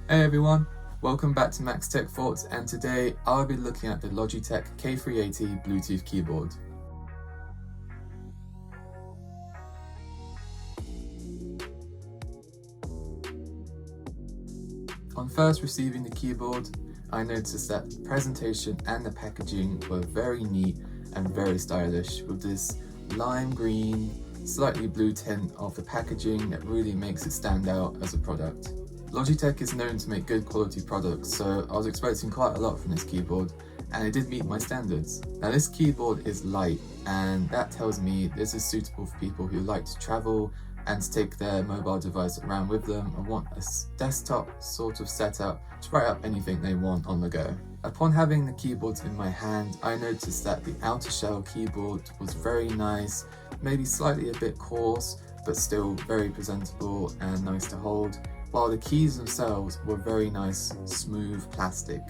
Hey everyone, welcome back to Max Tech Thoughts, and today I'll be looking at the Logitech K380 Bluetooth keyboard. On first receiving the keyboard, I noticed that the presentation and the packaging were very neat and very stylish, with this lime green, slightly blue tint of the packaging that really makes it stand out as a product. Logitech is known to make good quality products, so I was expecting quite a lot from this keyboard, and it did meet my standards. Now this keyboard is light, and that tells me this is suitable for people who like to travel and to take their mobile device around with them and want a desktop sort of setup to write up anything they want on the go. Upon having the keyboards in my hand, I noticed that the outer shell keyboard was very nice, maybe slightly a bit coarse, but still very presentable and nice to hold, while the keys themselves were very nice, smooth plastic,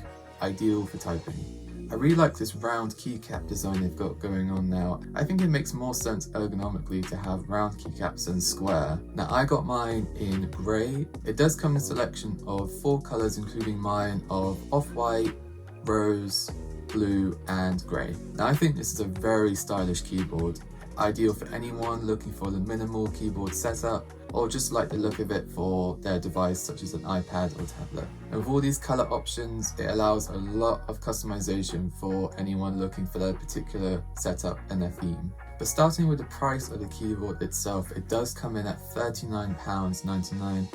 ideal for typing. I really like this round keycap design they've got going on now. I think it makes more sense ergonomically to have round keycaps than square. Now I got mine in grey. It does come in a selection of 4 colours, including mine of off-white, rose, blue and grey. Now I think this is a very stylish keyboard, ideal for anyone looking for the minimal keyboard setup or just like the look of it for their device such as an iPad or tablet. And with all these colour options, it allows a lot of customization for anyone looking for their particular setup and their theme. But starting with the price of the keyboard itself, it does come in at £39.99,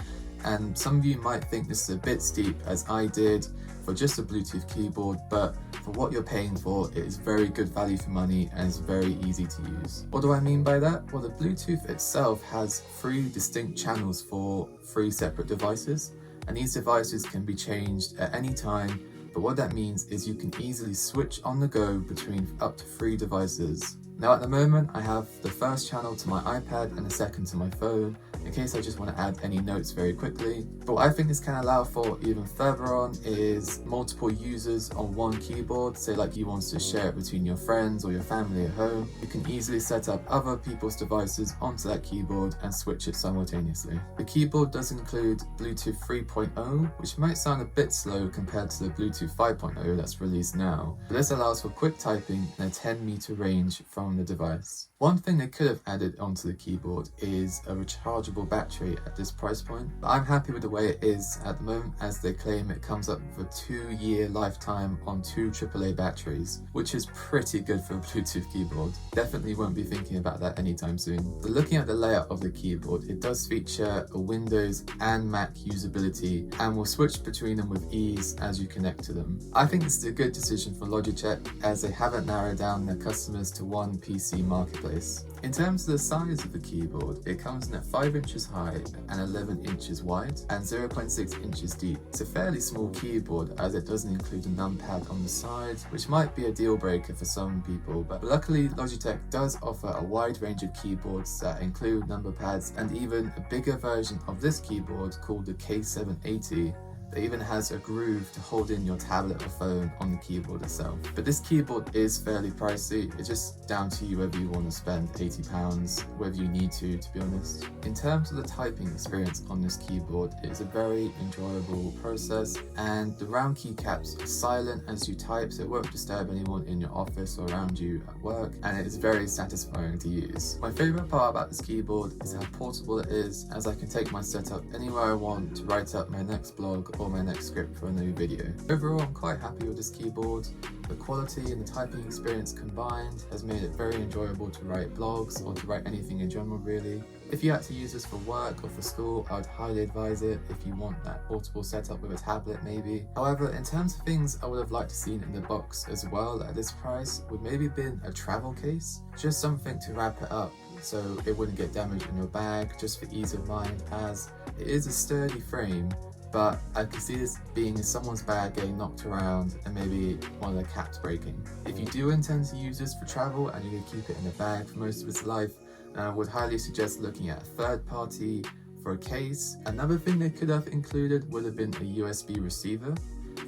and some of you might think this is a bit steep, as I did, for just a Bluetooth keyboard, but for what you're paying for, it is very good value for money and is very easy to use. What do I mean by that? Well, the Bluetooth itself has 3 distinct channels for 3 separate devices, and these devices can be changed at any time, but what that means is you can easily switch on the go between up to 3 devices. Now at the moment, I have the first channel to my iPad and the second to my phone, in case I just want to add any notes very quickly. But what I think this can allow for even further on is multiple users on one keyboard. Say like you want to share it between your friends or your family at home. You can easily set up other people's devices onto that keyboard and switch it simultaneously. The keyboard does include Bluetooth 3.0, which might sound a bit slow compared to the Bluetooth 5.0 that's released now. But this allows for quick typing and a 10-meter range from the device. One thing they could have added onto the keyboard is a rechargeable battery at this price point, but I'm happy with the way it is at the moment, as they claim it comes up with a 2-year lifetime on 2 AAA batteries, which is pretty good for a Bluetooth keyboard. Definitely won't be thinking about that anytime soon. But looking at the layout of the keyboard, it does feature a Windows and Mac usability and will switch between them with ease as you connect to them. I think this is a good decision for Logitech, as they haven't narrowed down their customers to one PC marketplace. In terms of the size of the keyboard, it comes in at 5 inches high and 11 inches wide and 0.6 inches deep. It's a fairly small keyboard, as it doesn't include a numpad on the side, which might be a deal breaker for some people, but luckily Logitech does offer a wide range of keyboards that include number pads, and even a bigger version of this keyboard called the K380 that even has a groove to hold in your tablet or phone on the keyboard itself. But this keyboard is fairly pricey. It's just down to you whether you want to spend £80, whether you need to be honest. In terms of the typing experience on this keyboard, it is a very enjoyable process, and the round keycaps are silent as you type, so it won't disturb anyone in your office or around you at work, and it is very satisfying to use. My favourite part about this keyboard is how portable it is, as I can take my setup anywhere I want to write up my next blog or my next script for a new video. Overall, I'm quite happy with this keyboard. The quality and the typing experience combined has made it very enjoyable to write blogs or to write anything in general really. If you had to use this for work or for school, I would highly advise it if you want that portable setup with a tablet maybe. However, in terms of things I would have liked to see in the box as well at this price would maybe been a travel case, just something to wrap it up so it wouldn't get damaged in your bag, just for ease of mind, as it is a sturdy frame. But I could see this being in someone's bag getting knocked around and maybe one of the caps breaking. If you do intend to use this for travel and you can keep it in the bag for most of its life, I would highly suggest looking at a third party for a case. Another thing they could have included would have been a USB receiver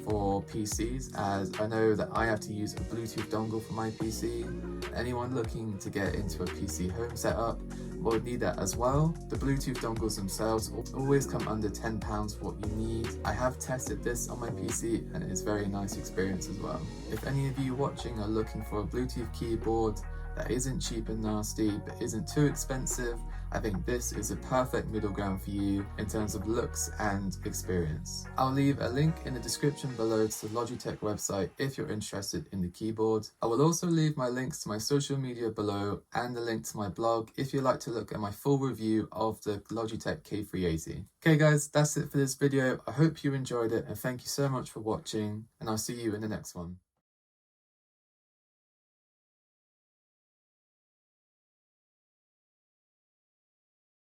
for PCs, as I know that I have to use a Bluetooth dongle for my PC. Anyone looking to get into a PC home setup will need that as well. The Bluetooth dongles themselves always come under £10 for what you need. I have tested this on my PC and it is a very nice experience as well. If any of you watching are looking for a Bluetooth keyboard that isn't cheap and nasty but isn't too expensive, I think this is a perfect middle ground for you in terms of looks and experience. I'll leave a link in the description below to the Logitech website if you're interested in the keyboard. I will also leave my links to my social media below and the link to my blog if you'd like to look at my full review of the Logitech K380. Okay guys, that's it for this video. I hope you enjoyed it and thank you so much for watching, and I'll see you in the next one.